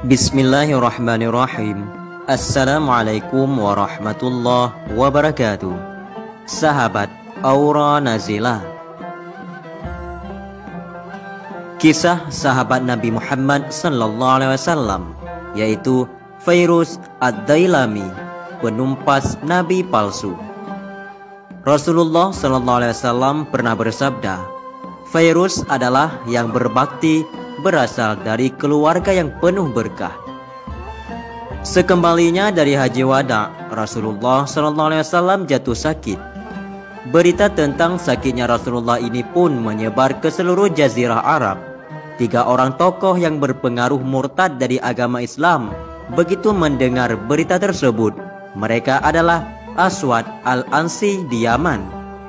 Bismillahirrahmanirrahim. Assalamualaikum warahmatullahi wabarakatuh. Sahabat Aura Nazilah. Kisah sahabat Nabi Muhammad sallallahu alaihi wasallam, yaitu Fairuz Ad-Dailami, penumpas nabi palsu. Rasulullah sallallahu alaihi wasallam pernah bersabda, Fairuz adalah yang berbakti, berasal dari keluarga yang penuh berkah. Sekembalinya dari haji wada, Rasulullah sallallahu alaihi wasallam jatuh sakit. Berita tentang sakitnya Rasulullah ini pun menyebar ke seluruh jazirah Arab. 3 orang tokoh yang berpengaruh murtad dari agama Islam begitu mendengar berita tersebut. Mereka adalah Aswad Al-Ansi di Yaman,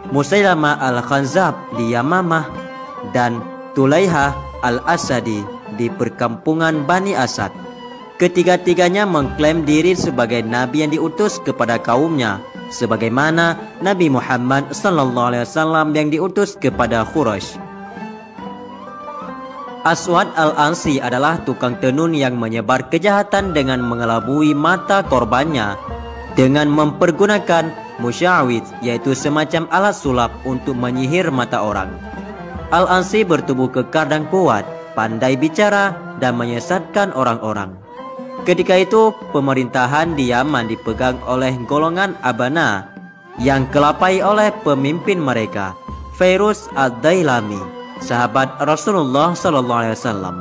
Musailamah Al-Khanzab di Yamamah, dan Tulaiha Al-Asadi di perkampungan Bani Asad. Ketiga-tiganya mengklaim diri sebagai nabi yang diutus kepada kaumnya, sebagaimana Nabi Muhammad sallallahu alaihi wasallam yang diutus kepada Quraisy. Aswad Al-Ansi adalah tukang tenun yang menyebar kejahatan dengan mengelabui mata korbannya dengan mempergunakan musyawid, yaitu semacam alat sulap untuk menyihir mata orang. Al-Ansi bertubuh kekar dan kuat, pandai bicara dan menyesatkan orang-orang. Ketika itu pemerintahan di Yaman dipegang oleh golongan Abana yang kelapai oleh pemimpin mereka, Fairuz Ad-Dailami, sahabat Rasulullah sallallahu alaihi wasallam.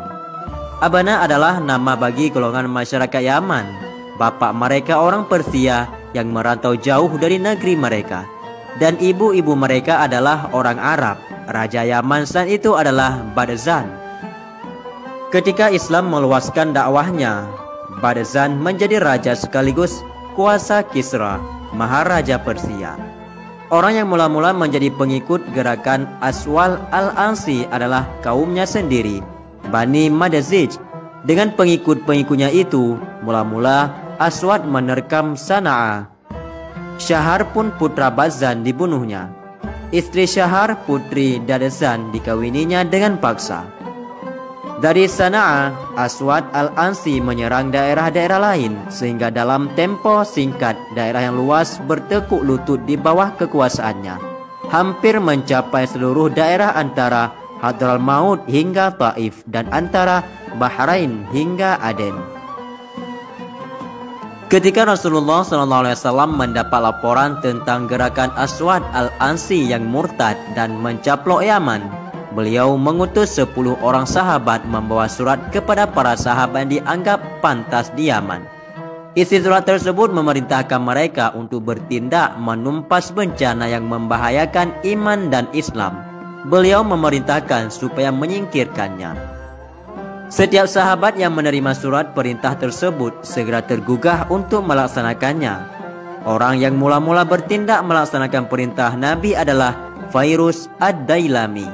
Abana adalah nama bagi golongan masyarakat Yaman. Bapak mereka orang Persia yang merantau jauh dari negeri mereka, dan ibu-ibu mereka adalah orang Arab. Raja Yaman saat itu adalah Badazan. Ketika Islam meluaskan dakwahnya, Badazan menjadi raja sekaligus kuasa Kisra, Maharaja Persia. Orang yang mula-mula menjadi pengikut gerakan Aswad Al-Ansi adalah kaumnya sendiri, Bani Madazij. Dengan pengikut-pengikutnya itu, mula-mula Aswad menerkam Sana'a. Syahar pun putra Bazan dibunuhnya. Istri Syahar, putri Dadazan, dikawininya dengan paksa. Dari Sana'a, Aswad Al-Ansi menyerang daerah-daerah lain, sehingga dalam tempo singkat daerah yang luas bertekuk lutut di bawah kekuasaannya, hampir mencapai seluruh daerah antara Hadramaut hingga Taif dan antara Bahrain hingga Aden. Ketika Rasulullah SAW mendapat laporan tentang gerakan Aswad Al-Ansi yang murtad dan mencaplok Yaman, beliau mengutus 10 orang sahabat membawa surat kepada para sahabat yang dianggap pantas di Yaman. Isi surat tersebut memerintahkan mereka untuk bertindak menumpas bencana yang membahayakan iman dan Islam. Beliau memerintahkan supaya menyingkirkannya. Setiap sahabat yang menerima surat perintah tersebut segera tergugah untuk melaksanakannya. Orang yang mula-mula bertindak melaksanakan perintah Nabi adalah Fairuz Ad-Dailami.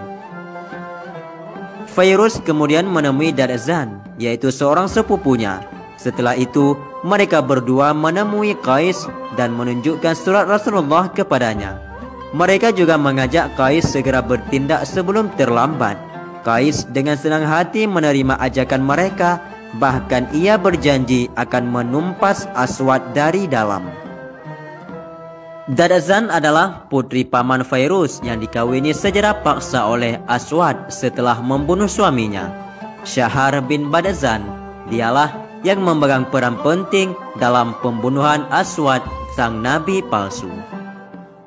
Fairuz kemudian menemui Dadazan, yaitu seorang sepupunya. Setelah itu mereka berdua menemui Qais dan menunjukkan surat Rasulullah kepadanya. Mereka juga mengajak Qais segera bertindak sebelum terlambat. Qais dengan senang hati menerima ajakan mereka, bahkan ia berjanji akan menumpas Aswad dari dalam. Dadazan adalah putri paman Fairuz yang dikawini secara paksa oleh Aswad setelah membunuh suaminya. Syahar bin Badazan, dialah yang memegang peran penting dalam pembunuhan Aswad, sang nabi palsu.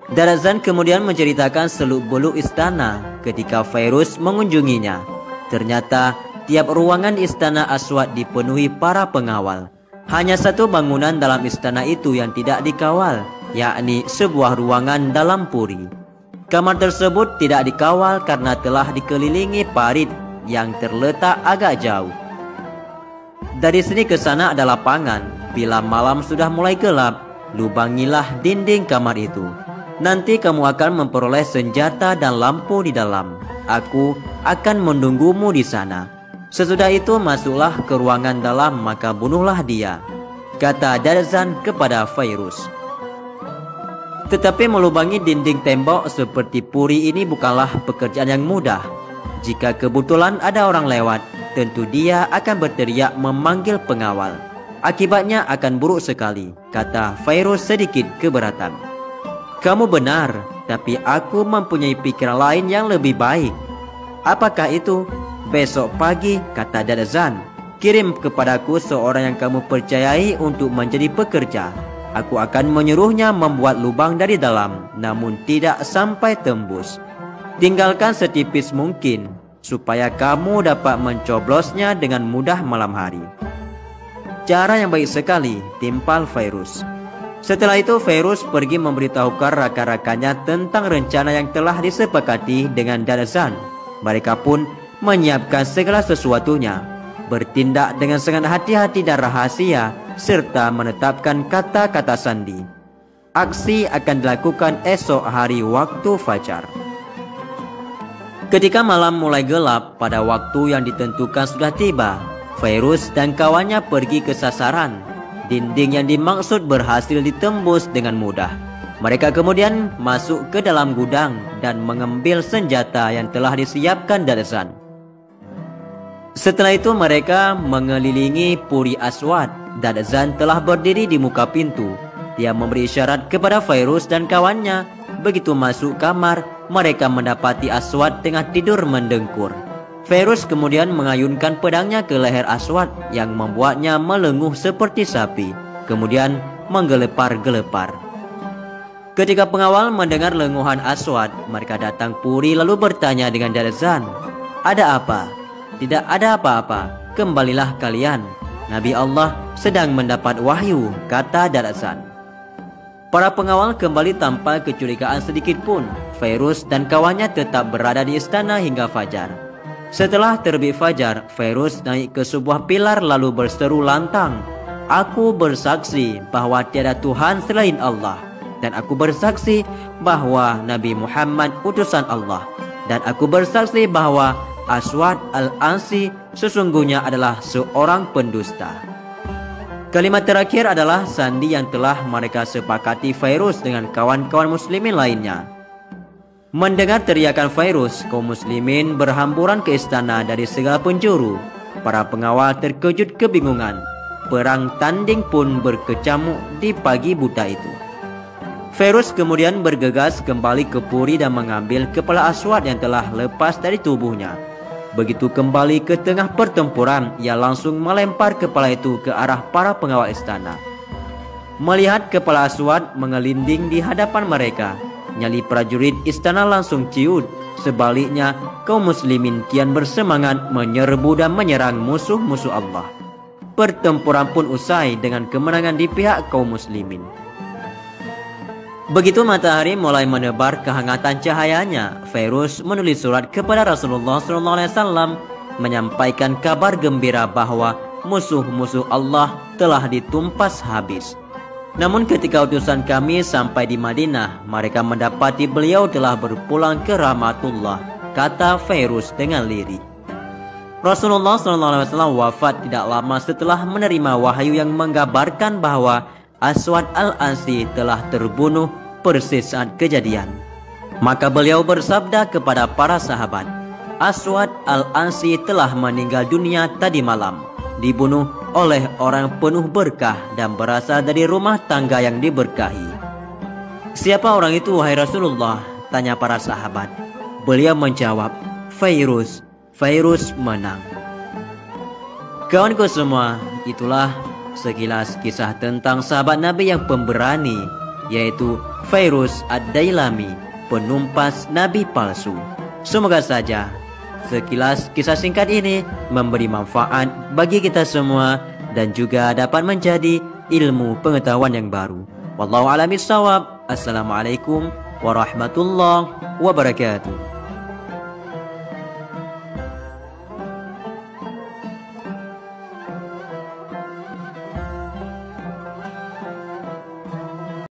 Dadazan kemudian menceritakan seluk-beluk istana ketika Fairuz mengunjunginya. Ternyata tiap ruangan istana Aswad dipenuhi para pengawal. Hanya satu bangunan dalam istana itu yang tidak dikawal, yakni sebuah ruangan dalam puri. Kamar tersebut tidak dikawal karena telah dikelilingi parit yang terletak agak jauh. Dari sini ke sana ada lapangan. Bila malam sudah mulai gelap, lubangilah dinding kamar itu. Nanti kamu akan memperoleh senjata dan lampu di dalam. Aku akan menunggumu di sana. Sesudah itu masuklah ke ruangan dalam, maka bunuhlah dia, kata Dadazan kepada Fairuz. Tetapi melubangi dinding tembok seperti puri ini bukanlah pekerjaan yang mudah. Jika kebetulan ada orang lewat, tentu dia akan berteriak memanggil pengawal. Akibatnya akan buruk sekali, kata Fairuz sedikit keberatan. Kamu benar, tapi aku mempunyai pikiran lain yang lebih baik. Apakah itu? Besok pagi, kata Darzan, kirim kepadaku seorang yang kamu percayai untuk menjadi pekerja. Aku akan menyuruhnya membuat lubang dari dalam, namun tidak sampai tembus. Tinggalkan setipis mungkin, supaya kamu dapat mencoblosnya dengan mudah malam hari. Cara yang baik sekali, timpal Fairuz. Setelah itu Fairuz pergi memberitahukan rakan-rakannya tentang rencana yang telah disepakati dengan Darzan. Mereka pun menyiapkan segala sesuatunya, bertindak dengan sangat hati-hati dan rahasia, serta menetapkan kata-kata sandi. Aksi akan dilakukan esok hari waktu fajar. Ketika malam mulai gelap, pada waktu yang ditentukan sudah tiba, Fairuz dan kawannya pergi ke sasaran. Dinding yang dimaksud berhasil ditembus dengan mudah. Mereka kemudian masuk ke dalam gudang dan mengambil senjata yang telah disiapkan Darzan. Setelah itu mereka mengelilingi Puri Aswad. Darzan telah berdiri di muka pintu. Dia memberi isyarat kepada Fairuz dan kawannya. Begitu masuk kamar, mereka mendapati Aswad tengah tidur mendengkur. Fairuz kemudian mengayunkan pedangnya ke leher Aswad yang membuatnya melenguh seperti sapi, kemudian menggelepar-gelepar. Ketika pengawal mendengar lenguhan Aswad, mereka datang Puri lalu bertanya dengan Darzan, "Ada apa?" "Tidak ada apa-apa, kembalilah kalian. Nabi Allah sedang mendapat wahyu," kata Darzan. Para pengawal kembali tanpa kecurigaan sedikit pun. Fairuz dan kawannya tetap berada di istana hingga fajar. Setelah terbit fajar, Fairuz naik ke sebuah pilar lalu berseru lantang, "Aku bersaksi bahwa tiada Tuhan selain Allah, dan aku bersaksi bahwa Nabi Muhammad utusan Allah, dan aku bersaksi bahwa Aswad al-Ansi sesungguhnya adalah seorang pendusta." Kalimat terakhir adalah sandi yang telah mereka sepakati Fairuz dengan kawan-kawan muslimin lainnya. Mendengar teriakan Fairuz, kaum muslimin berhamburan ke istana dari segala penjuru. Para pengawal terkejut kebingungan. Perang tanding pun berkecamuk di pagi buta itu. Fairuz kemudian bergegas kembali ke Puri dan mengambil kepala Aswad yang telah lepas dari tubuhnya. Begitu kembali ke tengah pertempuran, ia langsung melempar kepala itu ke arah para pengawal istana. Melihat kepala Aswad mengelinding di hadapan mereka, nyali prajurit istana langsung ciut. Sebaliknya, kaum muslimin kian bersemangat menyerbu dan menyerang musuh-musuh Allah. Pertempuran pun usai dengan kemenangan di pihak kaum muslimin. Begitu matahari mulai menebar kehangatan cahayanya, Fairuz menulis surat kepada Rasulullah SAW menyampaikan kabar gembira bahwa musuh-musuh Allah telah ditumpas habis. Namun ketika utusan kami sampai di Madinah, mereka mendapati beliau telah berpulang ke rahmatullah, kata Fairuz dengan lirih. Rasulullah SAW wafat tidak lama setelah menerima wahyu yang menggambarkan bahwa Aswad al-Ansi telah terbunuh persis saat kejadian. Maka beliau bersabda kepada para sahabat, "Aswad al-Ansi telah meninggal dunia tadi malam, dibunuh oleh orang penuh berkah dan berasal dari rumah tangga yang diberkahi." "Siapa orang itu, wahai Rasulullah?" tanya para sahabat. Beliau menjawab, "Fairuz." Fairuz menang. Kawanku semua, itulah sekilas kisah tentang sahabat Nabi yang pemberani, yaitu Fairuz ad-Dailami, penumpas Nabi palsu. Semoga saja sekilas kisah singkat ini memberi manfaat bagi kita semua dan juga dapat menjadi ilmu pengetahuan yang baru. Wallahu a'lam bishawab. Assalamualaikum warahmatullahi wabarakatuh.